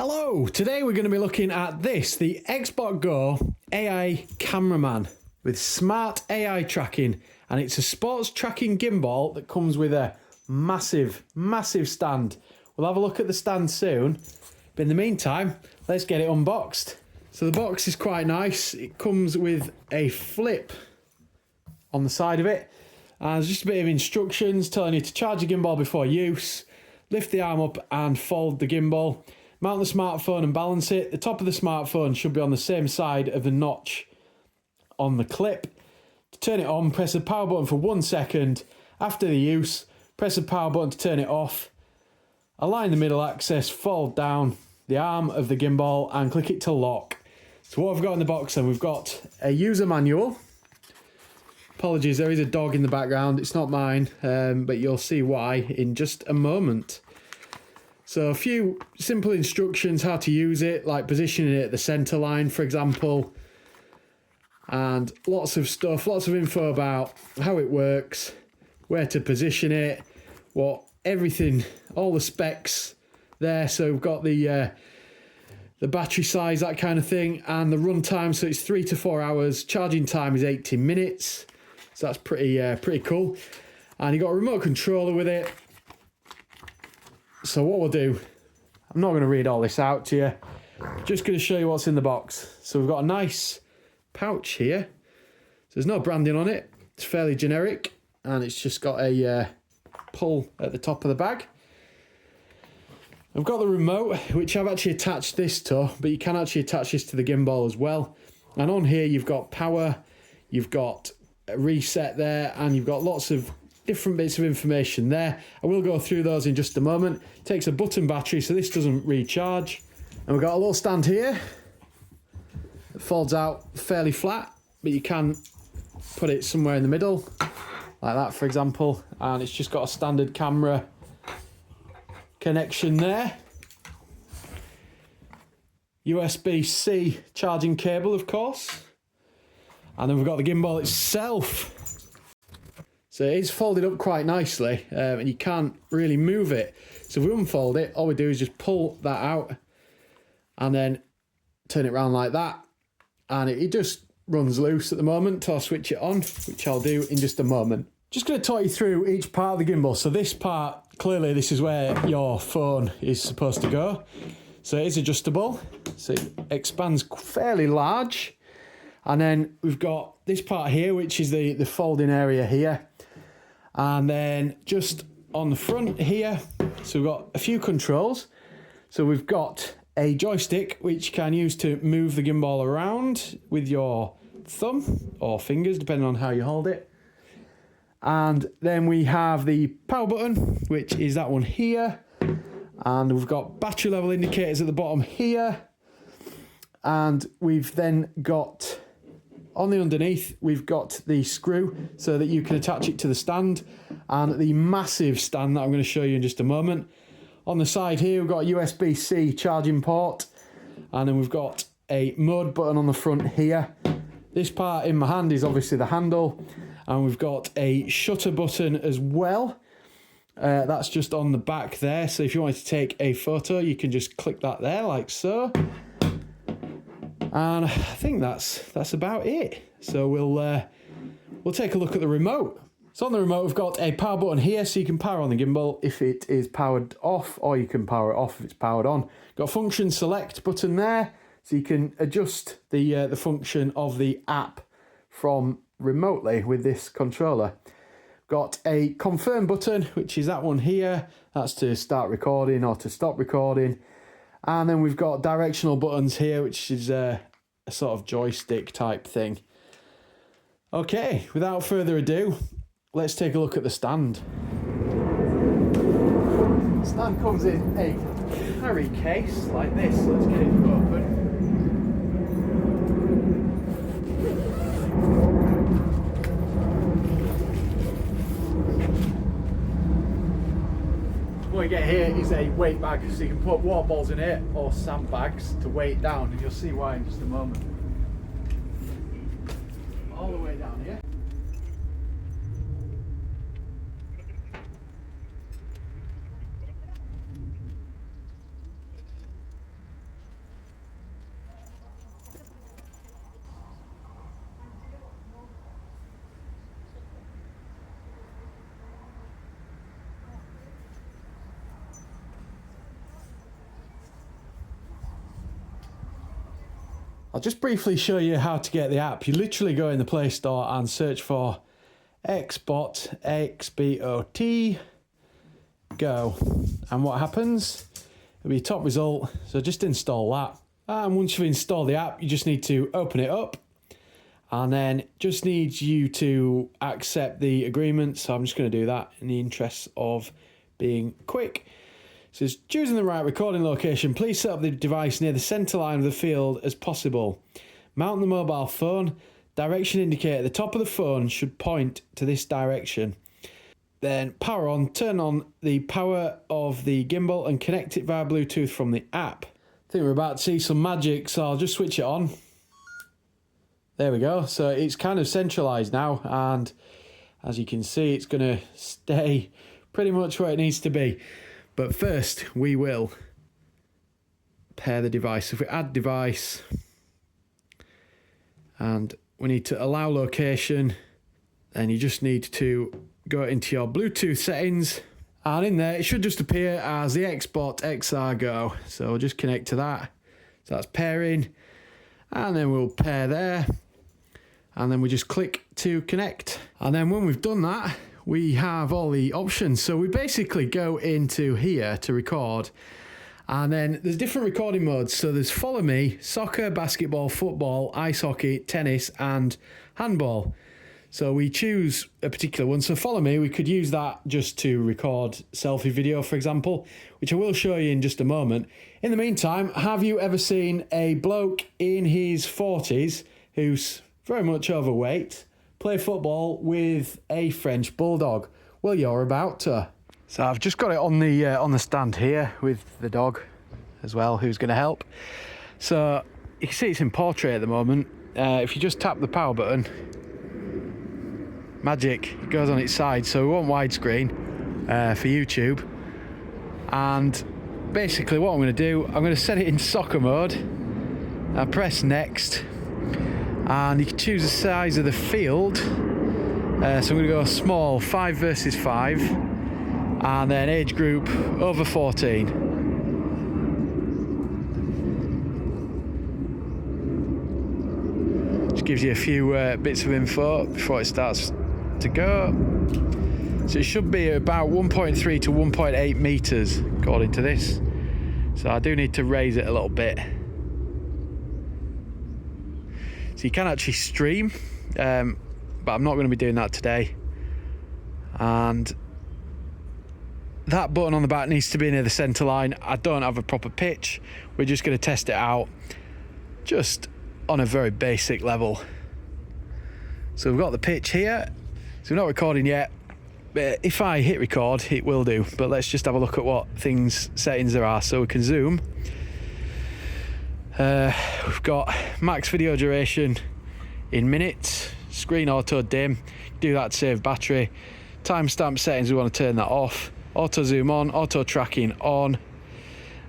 Hello, today we're going to be looking at this, the XbotGo AI Cameraman with smart AI tracking, and it's a sports tracking gimbal that comes with a massive stand. We'll have a look at the stand soon, but in the meantime, let's get it unboxed. So the box is quite nice. It comes with a flip on the side of it, and there's just a bit of instructions telling you to charge the gimbal before use, lift the arm up and fold the gimbal, mount the smartphone and balance it. The top of the smartphone should be on the same side of the notch on the clip. To turn it on, press the power button for 1 second. After the use, press the power button to turn it off. Align the middle axis, fold down the arm of the gimbal and click it to lock. So what I've got in the box then, we've got a user manual. Apologies, there is a dog in the background. It's not mine, but you'll see why in just a moment. So a few simple instructions how to use it, like positioning it at the center line, for example. And lots of stuff, lots of info about how it works, where to position it, everything, all the specs there. So we've got the battery size, that kind of thing, and the run time. So it's 3 to 4 hours. Charging time is 80 minutes. So that's pretty cool. And you got a remote controller with it. So what we'll do, I'm not going to read all this out to you, just going to show you what's in the box. So we've got a nice pouch here. So there's no branding on it, it's fairly generic, and it's just got a pull at the top of the bag. I've got the remote, which I've actually attached this to, but you can actually attach this to the gimbal as well. And on here you've got power, you've got a reset there, and you've got lots of different bits of information there. I will go through those in just a moment. It takes a button battery, so this doesn't recharge. And we've got a little stand here that folds out fairly flat, but you can put it somewhere in the middle, like that for example, and it's just got a standard camera connection there. USB-C charging cable, of course. And then we've got the gimbal itself. So it is folded up quite nicely, and you can't really move it. So if we unfold it, all we do is just pull that out and then turn it around like that. And it just runs loose at the moment until I switch it on, which I'll do in just a moment. Just going to talk you through each part of the gimbal. So this part, clearly this is where your phone is supposed to go. So it is adjustable, so it expands fairly large. And then we've got this part here, which is the folding area here. And then just on the front here, so we've got a few controls. So we've got a joystick, which you can use to move the gimbal around with your thumb or fingers, depending on how you hold it. And then we have the power button, which is that one here. And we've got battery level indicators at the bottom here. And we've then got, on the underneath, we've got the screw so that you can attach it to the stand, and the massive stand that I'm going to show you in just a moment. On the side here, we've got a USB-C charging port, and then we've got a mode button on the front here. This part in my hand is obviously the handle, and we've got a shutter button as well. That's just on the back there, so if you wanted to take a photo, you can just click that there like so. And I think that's about it. So we'll take a look at the remote. So on the remote, we've got a power button here, so you can power on the gimbal if it is powered off, or you can power it off if it's powered on. Got a function select button there, so you can adjust the function of the app from remotely with this controller. Got a confirm button, which is that one here. That's to start recording or to stop recording. And then we've got directional buttons here, which is a sort of joystick type thing. Okay, without further ado, let's take a look at the stand. The stand comes in a carry case like this. Let's get it open. What you get here is a weight bag, so you can put water balls in it or sandbags to weigh it down, and you'll see why in just a moment. All the way down here. I'll just briefly show you how to get the app. You literally go in the Play Store and search for XbotGo. And what happens? It'll be top result. So just install that. And once you've installed the app, you just need to open it up. And then just needs you to accept the agreement. So I'm just going to do that in the interest of being quick. It says, choosing the right recording location, please set up the device near the center line of the field as possible. Mount the mobile phone. Direction indicator at the top of the phone should point to this direction. Then power on, turn on the power of the gimbal and connect it via Bluetooth from the app. I think we're about to see some magic, so I'll just switch it on. There we go. So it's kind of centralized now, and as you can see, it's going to stay pretty much where it needs to be. But first, we will pair the device. If we add device, and we need to allow location, then you just need to go into your Bluetooth settings, and in there it should just appear as the XbotGo. So we'll just connect to that. So that's pairing, and then we'll pair there. And then we just click to connect. And then when we've done that, we have all the options. So we basically go into here to record. And then there's different recording modes. So there's follow me, soccer, basketball, football, ice hockey, tennis, and handball. So we choose a particular one. So follow me, we could use that just to record selfie video, for example, which I will show you in just a moment. In the meantime, have you ever seen a bloke in his 40s who's very much overweight play football with a French bulldog? Well, you're about to. So I've just got it on the stand here with the dog as well, who's going to help. So you can see it's in portrait at the moment. If you just tap the power button, magic, it goes on its side. So we want widescreen for YouTube. And basically what I'm going to do, I'm going to set it in soccer mode. I press next. And you can choose the size of the field. So I'm going to go small, 5 versus 5. And then age group over 14. Just gives you a few bits of info before it starts to go. So it should be about 1.3 to 1.8 meters according to this. So I do need to raise it a little bit. So you can actually stream, but I'm not going to be doing that today. And that button on the back needs to be near the centre line. I don't have a proper pitch. We're just going to test it out just on a very basic level. So we've got the pitch here. So we're not recording yet, but if I hit record, it will do. But let's just have a look at what settings there are. So we can zoom. We've got max video duration in minutes, screen auto dim, do that to save battery, timestamp settings, we want to turn that off, auto zoom on, auto tracking on,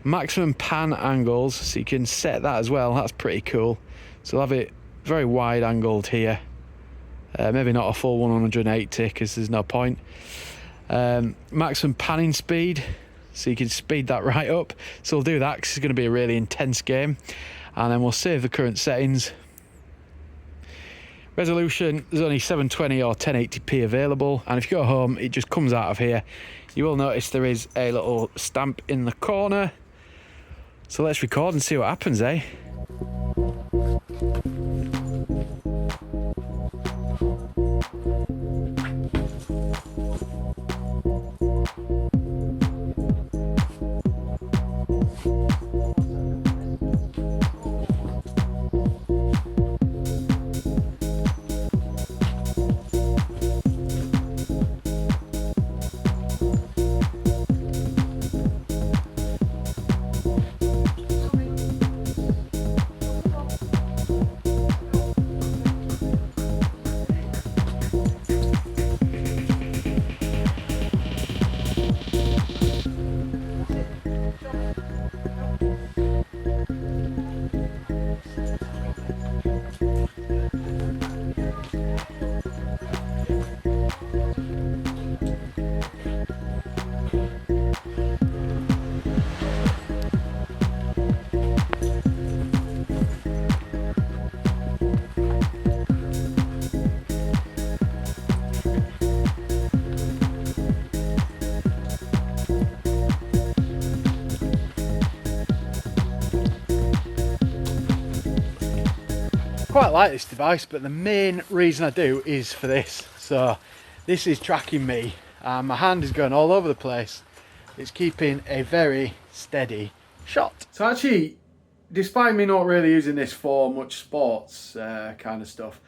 maximum pan angles, so you can set that as well. That's pretty cool. So we'll have it very wide angled here, maybe not a full 180 because there's no point. Maximum panning speed, so you can speed that right up. So we'll do that because it's going to be a really intense game. And then we'll save the current settings. Resolution, there's only 720 or 1080p available. And if you go home, it just comes out of here. You will notice there is a little stamp in the corner. So let's record and see what happens, eh? quite like this device, but the main reason I do is for this. So this is tracking me, and my hand is going all over the place. It's keeping a very steady shot. So actually, despite me not really using this for much sports kind of stuff,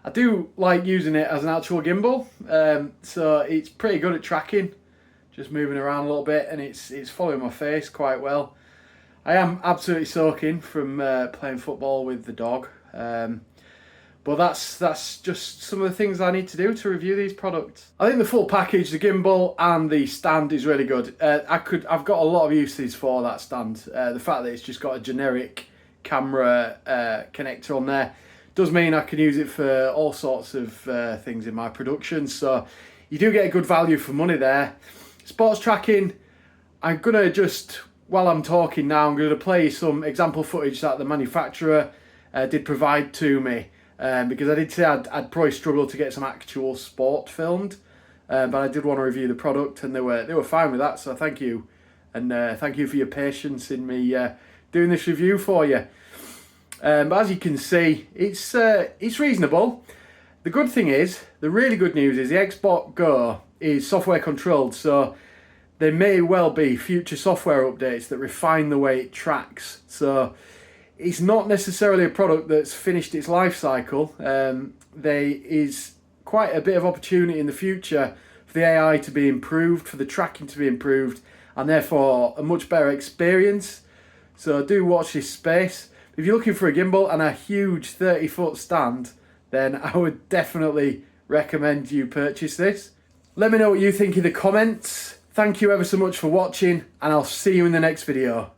I do like using it as an actual gimbal. So it's pretty good at tracking, just moving around a little bit, and it's following my face quite well. I am absolutely soaking from playing football with the dog. But that's just some of the things I need to do to review these products. I think the full package, the gimbal and the stand, is really good. I've got a lot of uses for that stand. The fact that it's just got a generic camera connector on there does mean I can use it for all sorts of things in my production. So you do get a good value for money there. Sports tracking, I'm gonna just, while I'm talking now, I'm gonna play some example footage that the manufacturer did provide to me. Because I did say I'd probably struggle to get some actual sport filmed, but I did want to review the product, and they were fine with that. So thank you, and thank you for your patience in me doing this review for you. But as you can see, it's reasonable. The good thing is, the really good news is the XbotGo is software controlled, so there may well be future software updates that refine the way it tracks. So it's not necessarily a product that's finished its life cycle. There is quite a bit of opportunity in the future for the AI to be improved, for the tracking to be improved, and therefore a much better experience. So do watch this space. If you're looking for a gimbal and a huge 30-foot stand, then I would definitely recommend you purchase this. Let me know what you think in the comments. Thank you ever so much for watching, and I'll see you in the next video.